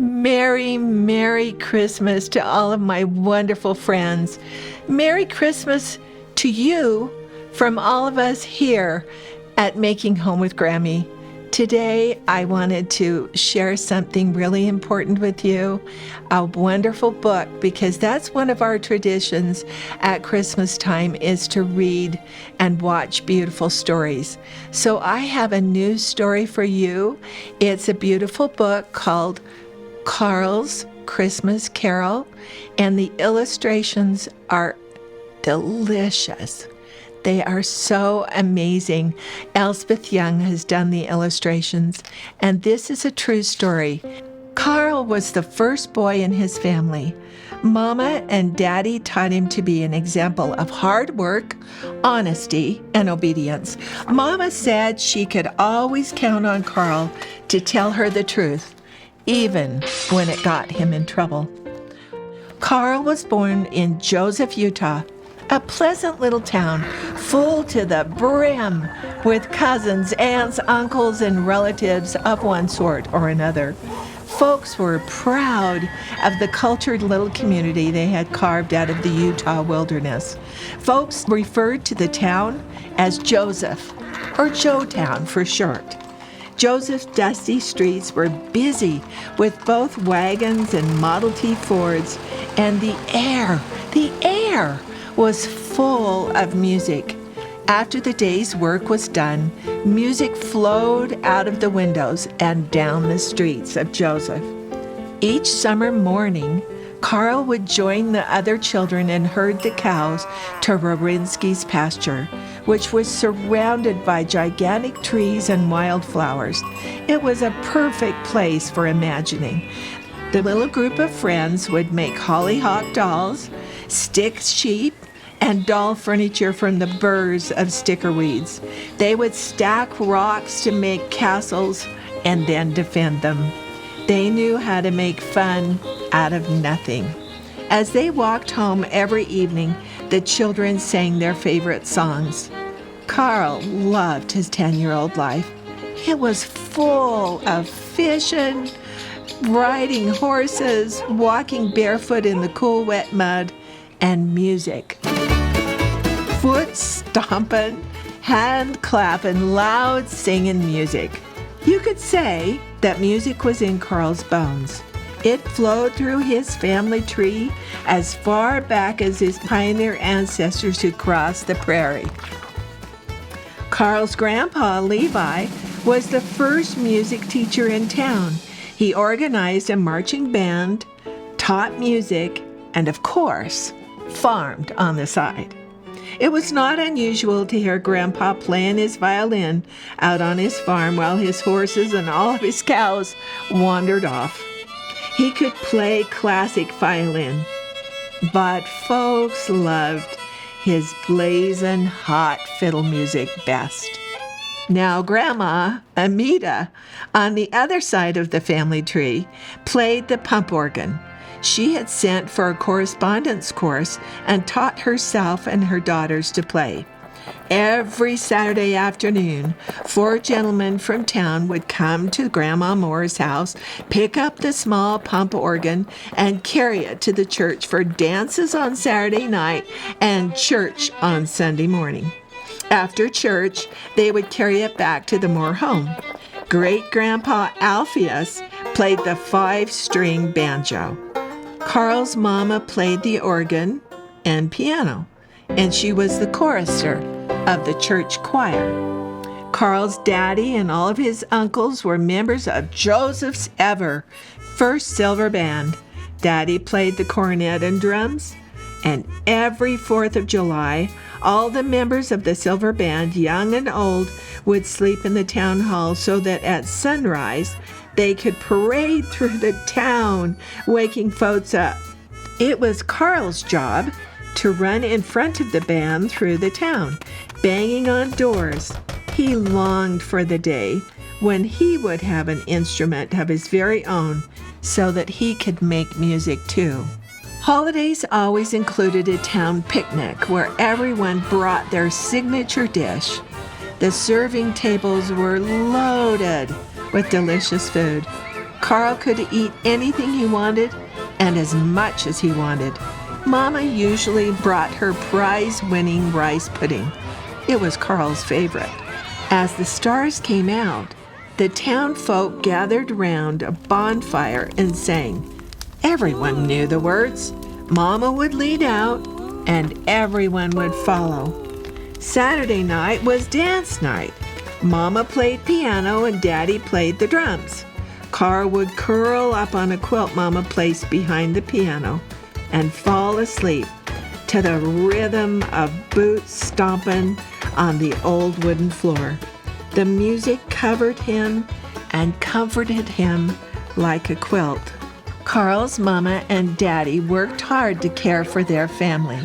Merry, Merry Christmas to all of my wonderful friends. Merry Christmas to you from all of us here at Making Home with Grammy. Today, I wanted to share something really important with you, a wonderful book, because that's one of our traditions at Christmas time is to read and watch beautiful stories. So I have a new story for you. It's a beautiful book called Carl's Christmas Carol, and the illustrations are delicious. They are so amazing. Elspeth Young has done the illustrations, and this is a true story. Carl was the first boy in his family. Mama and Daddy taught him to be an example of hard work, honesty, and obedience. Mama said she could always count on Carl to tell her the truth, even when it got him in trouble. Carl was born in Joseph, Utah, a pleasant little town full to the brim with cousins, aunts, uncles, and relatives of one sort or another. Folks were proud of the cultured little community they had carved out of the Utah wilderness. Folks referred to the town as Joseph, or Joetown for short. Joseph's dusty streets were busy with both wagons and Model T Fords, and the air was full of music. After the day's work was done, music flowed out of the windows and down the streets of Joseph. Each summer morning, Carl would join the other children and herd the cows to Rorinsky's pasture, which was surrounded by gigantic trees and wildflowers. It was a perfect place for imagining. The little group of friends would make hollyhock dolls, stick sheep, and doll furniture from the burrs of sticker weeds. They would stack rocks to make castles and then defend them. They knew how to make fun out of nothing. As they walked home every evening, the children sang their favorite songs. Carl loved his 10-year-old life. It was full of fishing, riding horses, walking barefoot in the cool, wet mud, and music. Foot stomping, hand clapping, loud singing music. You could say that music was in Carl's bones. It flowed through his family tree as far back as his pioneer ancestors who crossed the prairie. Carl's grandpa, Levi, was the first music teacher in town. He organized a marching band, taught music, and of course, farmed on the side. It was not unusual to hear Grandpa playing his violin out on his farm while his horses and all of his cows wandered off. He could play classic violin, but folks loved his blazing hot fiddle music best. Now Grandma, Amita, on the other side of the family tree, played the pump organ. She had sent for a correspondence course and taught herself and her daughters to play. Every Saturday afternoon, 4 gentlemen from town would come to Grandma Moore's house, pick up the small pump organ, and carry it to the church for dances on Saturday night and church on Sunday morning. After church, they would carry it back to the Moore home. Great-Grandpa Alpheus played the 5-string banjo. Carl's mama played the organ and piano, and she was the chorister of the church choir. Carl's daddy and all of his uncles were members of Joseph's first silver band. Daddy played the cornet and drums, and every 4th of July, all the members of the silver band, young and old, would sleep in the town hall so that at sunrise, they could parade through the town, waking folks up. It was Carl's job to run in front of the band through the town, banging on doors. He longed for the day when he would have an instrument of his very own so that he could make music too. Holidays always included a town picnic where everyone brought their signature dish. The serving tables were loaded with delicious food. Carl could eat anything he wanted and as much as he wanted. Mama usually brought her prize-winning rice pudding. It was Carl's favorite. As the stars came out, the town folk gathered round a bonfire and sang. Everyone knew the words. Mama would lead out, and everyone would follow. Saturday night was dance night. Mama played piano and Daddy played the drums. Carl would curl up on a quilt Mama placed behind the piano and fall asleep to the rhythm of boots stomping on the old wooden floor. The music covered him and comforted him like a quilt. Carl's Mama and Daddy worked hard to care for their family.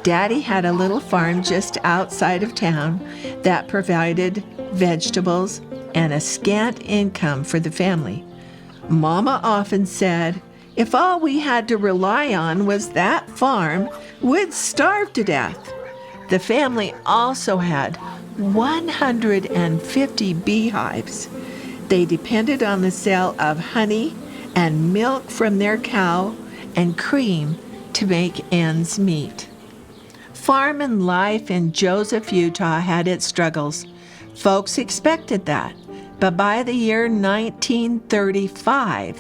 Daddy had a little farm just outside of town that provided vegetables and a scant income for the family. Mama often said, if all we had to rely on was that farm, we'd starve to death. The family also had 150 beehives. They depended on the sale of honey and milk from their cow and cream to make ends meet. Farming life in Joseph, Utah had its struggles. Folks expected that, but by the year 1935,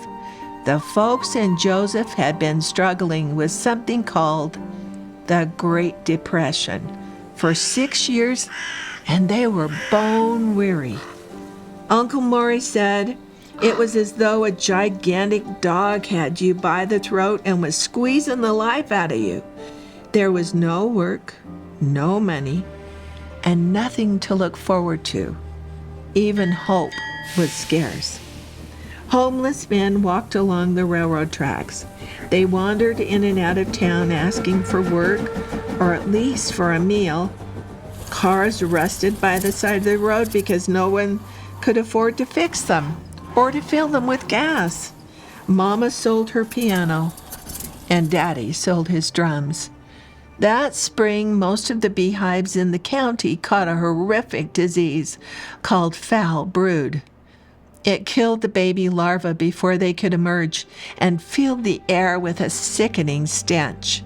the folks in Joseph had been struggling with something called the Great Depression for 6 years, and they were bone weary. Uncle Maury said it was as though a gigantic dog had you by the throat and was squeezing the life out of you. There was no work, no money, and nothing to look forward to. Even hope was scarce. Homeless men walked along the railroad tracks. They wandered in and out of town asking for work or at least for a meal. Cars rusted by the side of the road because no one could afford to fix them or to fill them with gas. Mama sold her piano and Daddy sold his drums. That spring, most of the beehives in the county caught a horrific disease called foul brood. It killed the baby larvae before they could emerge and filled the air with a sickening stench.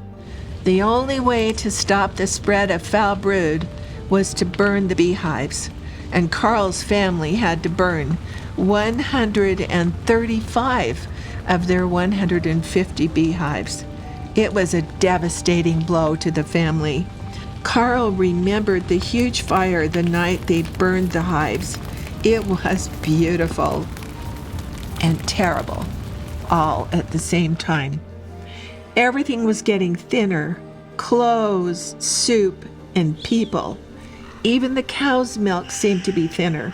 The only way to stop the spread of foul brood was to burn the beehives, and Carl's family had to burn 135 of their 150 beehives. It was a devastating blow to the family. Carl remembered the huge fire the night they burned the hives. It was beautiful and terrible, all at the same time. Everything was getting thinner: clothes, soup, and people. Even the cow's milk seemed to be thinner.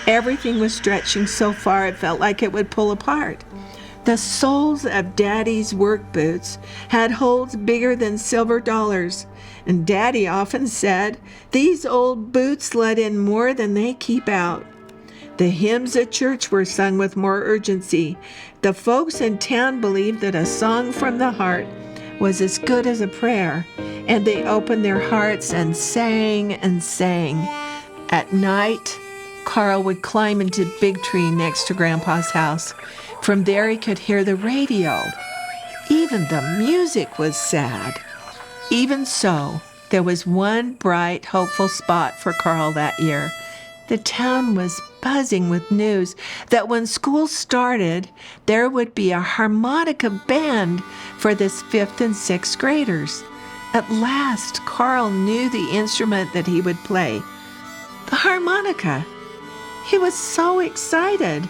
Everything was stretching so far it felt like it would pull apart. The soles of Daddy's work boots had holes bigger than silver dollars, and Daddy often said, "These old boots let in more than they keep out." The hymns at church were sung with more urgency. The folks in town believed that a song from the heart was as good as a prayer, and they opened their hearts and sang and sang. At night, Carl would climb into the big tree next to Grandpa's house. From there he could hear the radio. Even the music was sad. Even so, there was one bright, hopeful spot for Carl that year. The town was buzzing with news that when school started, there would be a harmonica band for the 5th and 6th graders. At last, Carl knew the instrument that he would play, the harmonica. He was so excited.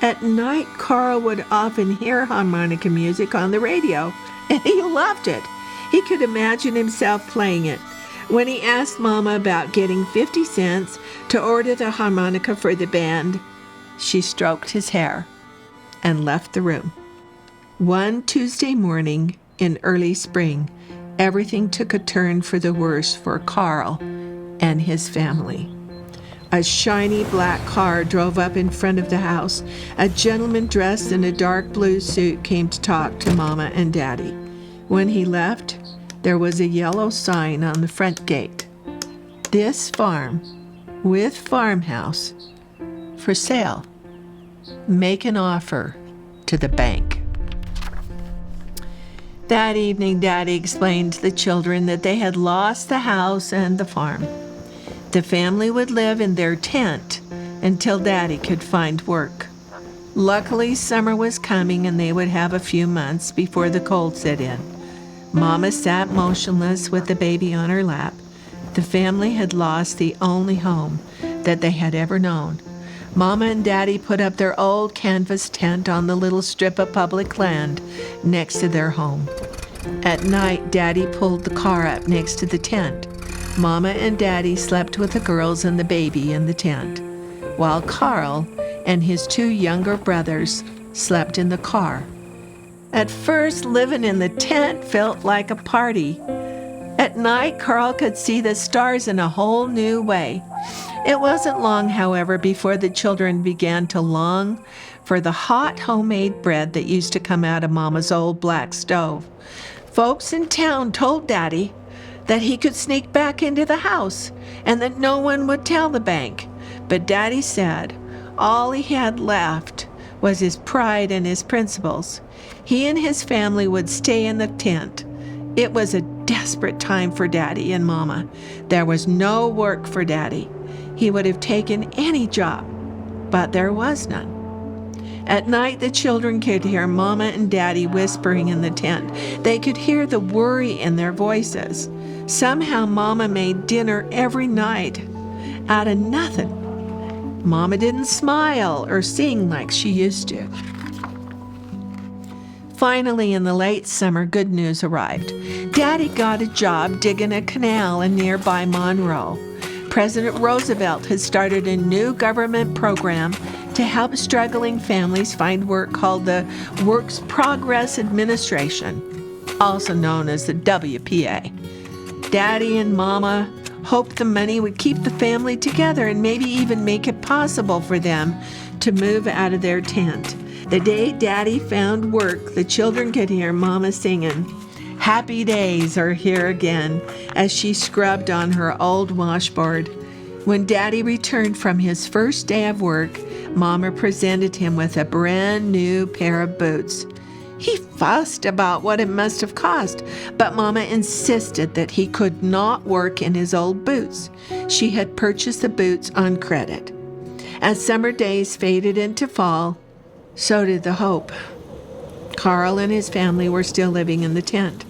At night, Carl would often hear harmonica music on the radio, and he loved it. He could imagine himself playing it. When he asked Mama about getting 50 cents to order the harmonica for the band, she stroked his hair and left the room. One Tuesday morning in early spring, everything took a turn for the worse for Carl and his family. A shiny black car drove up in front of the house. A gentleman dressed in a dark blue suit came to talk to Mama and Daddy. When he left, there was a yellow sign on the front gate. This farm, with farmhouse, for sale. Make an offer to the bank. That evening, Daddy explained to the children that they had lost the house and the farm. The family would live in their tent until Daddy could find work. Luckily, summer was coming and they would have a few months before the cold set in. Mama sat motionless with the baby on her lap. The family had lost the only home that they had ever known. Mama and Daddy put up their old canvas tent on the little strip of public land next to their home. At night, Daddy pulled the car up next to the tent. Mama and Daddy slept with the girls and the baby in the tent, while Carl and his 2 younger brothers slept in the car. At first, living in the tent felt like a party. At night, Carl could see the stars in a whole new way. It wasn't long, however, before the children began to long for the hot homemade bread that used to come out of Mama's old black stove. Folks in town told Daddy that he could sneak back into the house and that no one would tell the bank. But Daddy said all he had left was his pride and his principles. He and his family would stay in the tent. It was a desperate time for Daddy and Mama. There was no work for Daddy. He would have taken any job, but there was none. At night, the children could hear Mama and Daddy whispering in the tent. They could hear the worry in their voices. Somehow, Mama made dinner every night out of nothing. Mama didn't smile or sing like she used to. Finally, in the late summer, good news arrived. Daddy got a job digging a canal in nearby Monroe. President Roosevelt had started a new government program to help struggling families find work called the Works Progress Administration, also known as the WPA. Daddy and Mama hoped the money would keep the family together and maybe even make it possible for them to move out of their tent. The day Daddy found work, the children could hear Mama singing, "Happy days are here again," as she scrubbed on her old washboard. When Daddy returned from his first day of work, Mama presented him with a brand new pair of boots. He fussed about what it must have cost, but Mama insisted that he could not work in his old boots. She had purchased the boots on credit. As summer days faded into fall, so did the hope. Carl and his family were still living in the tent.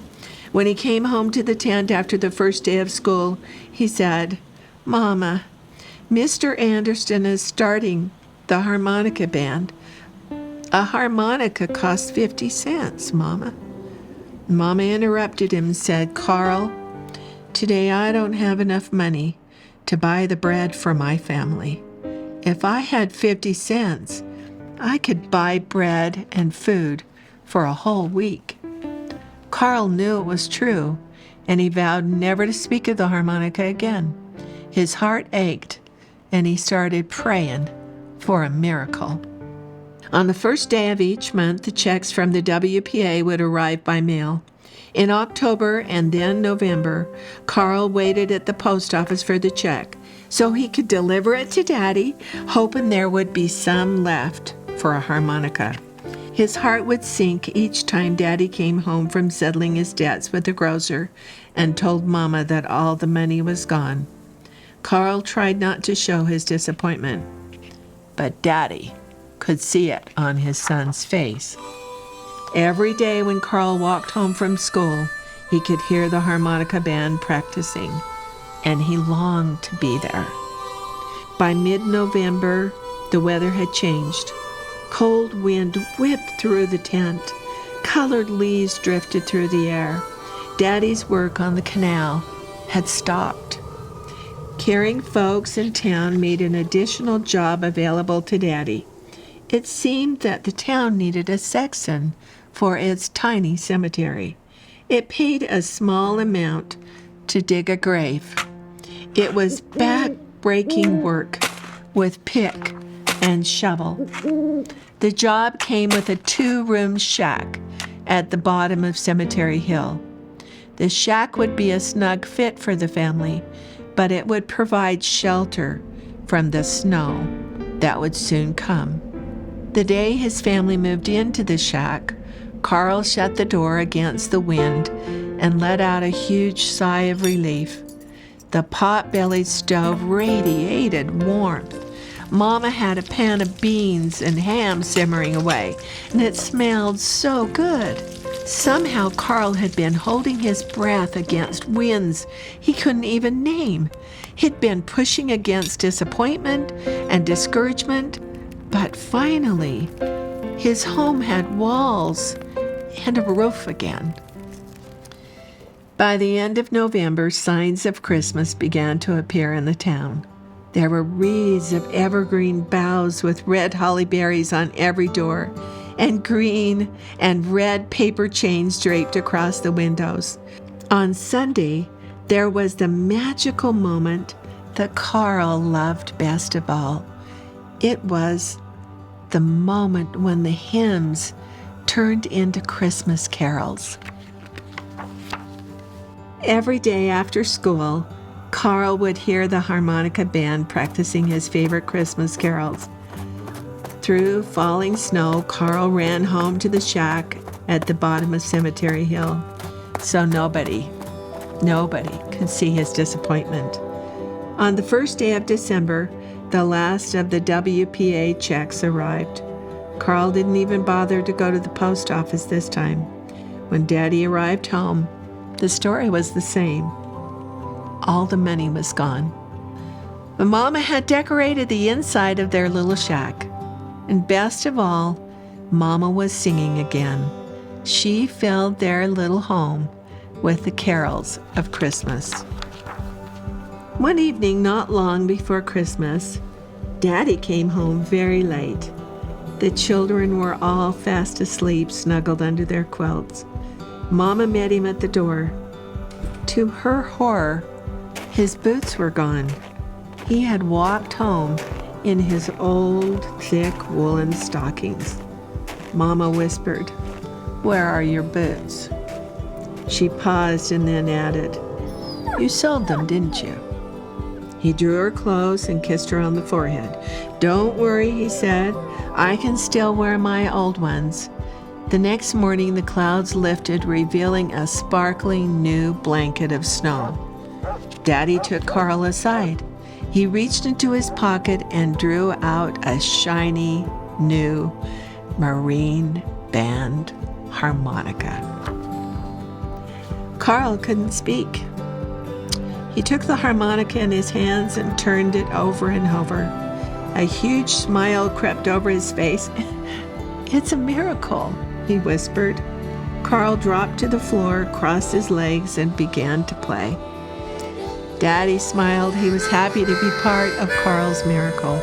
When he came home to the tent after the first day of school, he said, "Mama, Mr. Anderson is starting the harmonica band. A harmonica costs 50 cents, Mama." Mama interrupted him and said, "Carl, today I don't have enough money to buy the bread for my family. If I had 50 cents, I could buy bread and food for a whole week." Carl knew it was true, and he vowed never to speak of the harmonica again. His heart ached, and he started praying for a miracle. On the first day of each month, the checks from the WPA would arrive by mail. In October and then November, Carl waited at the post office for the check so he could deliver it to Daddy, hoping there would be some left for a harmonica. His heart would sink each time Daddy came home from settling his debts with the grocer and told Mama that all the money was gone. Carl tried not to show his disappointment, but Daddy could see it on his son's face. Every day when Carl walked home from school, he could hear the harmonica band practicing, and he longed to be there. By mid-November, the weather had changed. Cold wind whipped through the tent. Colored leaves drifted through the air. Daddy's work on the canal had stopped. Caring folks in town made an additional job available to Daddy. It seemed that the town needed a sexton for its tiny cemetery. It paid a small amount to dig a grave. It was back-breaking work with pick and shovel. The job came with a 2-room shack at the bottom of Cemetery Hill. The shack would be a snug fit for the family, but it would provide shelter from the snow that would soon come. The day his family moved into the shack, Carl shut the door against the wind and let out a huge sigh of relief. The pot-bellied stove radiated warmth. Mama had a pan of beans and ham simmering away, and it smelled so good. Somehow Carl had been holding his breath against winds he couldn't even name. He'd been pushing against disappointment and discouragement, but finally, his home had walls and a roof again. By the end of November, signs of Christmas began to appear in the town. There were wreaths of evergreen boughs with red holly berries on every door, and green and red paper chains draped across the windows. On Sunday, there was the magical moment that Carl loved best of all. It was the moment when the hymns turned into Christmas carols. Every day after school, Carl would hear the harmonica band practicing his favorite Christmas carols. Through falling snow, Carl ran home to the shack at the bottom of Cemetery Hill, so nobody could see his disappointment. On the first day of December, the last of the WPA checks arrived. Carl didn't even bother to go to the post office this time. When Daddy arrived home, the story was the same. All the money was gone. But Mama had decorated the inside of their little shack. And best of all, Mama was singing again. She filled their little home with the carols of Christmas. One evening, not long before Christmas, Daddy came home very late. The children were all fast asleep, snuggled under their quilts. Mama met him at the door. To her horror, his boots were gone. He had walked home in his old, thick woolen stockings. Mama whispered, "Where are your boots?" She paused and then added, "You sold them, didn't you?" He drew her close and kissed her on the forehead. "Don't worry," he said. "I can still wear my old ones." The next morning, the clouds lifted, revealing a sparkling new blanket of snow. Daddy took Carl aside. He reached into his pocket and drew out a shiny, new marine band harmonica. Carl couldn't speak. He took the harmonica in his hands and turned it over and over. A huge smile crept over his face. "It's a miracle," he whispered. Carl dropped to the floor, crossed his legs, and began to play. Daddy smiled. He was happy to be part of Carl's miracle.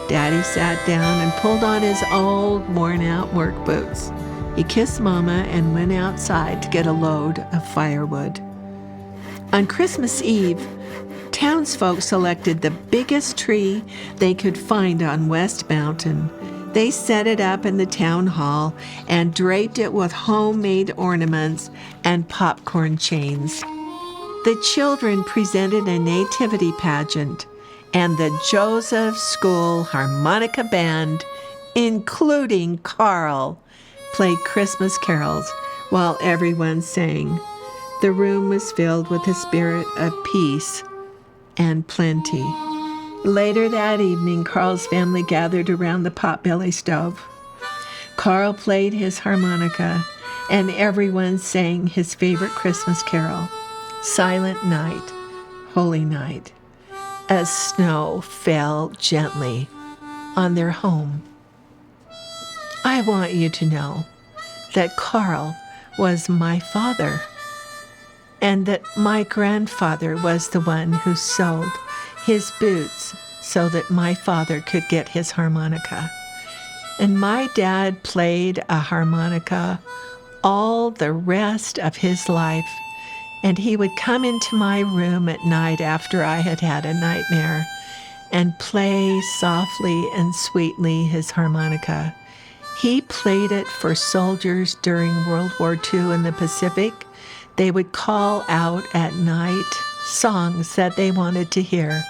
Daddy sat down and pulled on his old, worn-out work boots. He kissed Mama and went outside to get a load of firewood. On Christmas Eve, townsfolk selected the biggest tree they could find on West Mountain. They set it up in the town hall and draped it with homemade ornaments and popcorn chains. The children presented a nativity pageant, and the Joseph School Harmonica Band, including Carl, played Christmas carols while everyone sang. The room was filled with a spirit of peace and plenty. Later that evening, Carl's family gathered around the potbelly stove. Carl played his harmonica, and everyone sang his favorite Christmas carol, "Silent Night, Holy Night," as snow fell gently on their home. I want you to know that Carl was my father, and that my grandfather was the one who sewed his boots so that my father could get his harmonica. And my dad played a harmonica all the rest of his life, and he would come into my room at night after I had had a nightmare and play softly and sweetly his harmonica. He played it for soldiers during World War II in the Pacific. They would call out at night songs that they wanted to hear,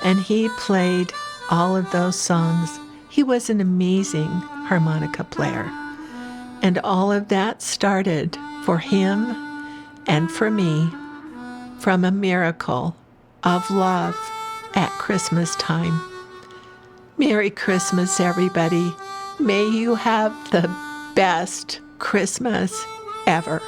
and he played all of those songs. He was an amazing harmonica player. And all of that started for him and for me from a miracle of love at Christmas time. Merry Christmas, everybody. May you have the best Christmas ever.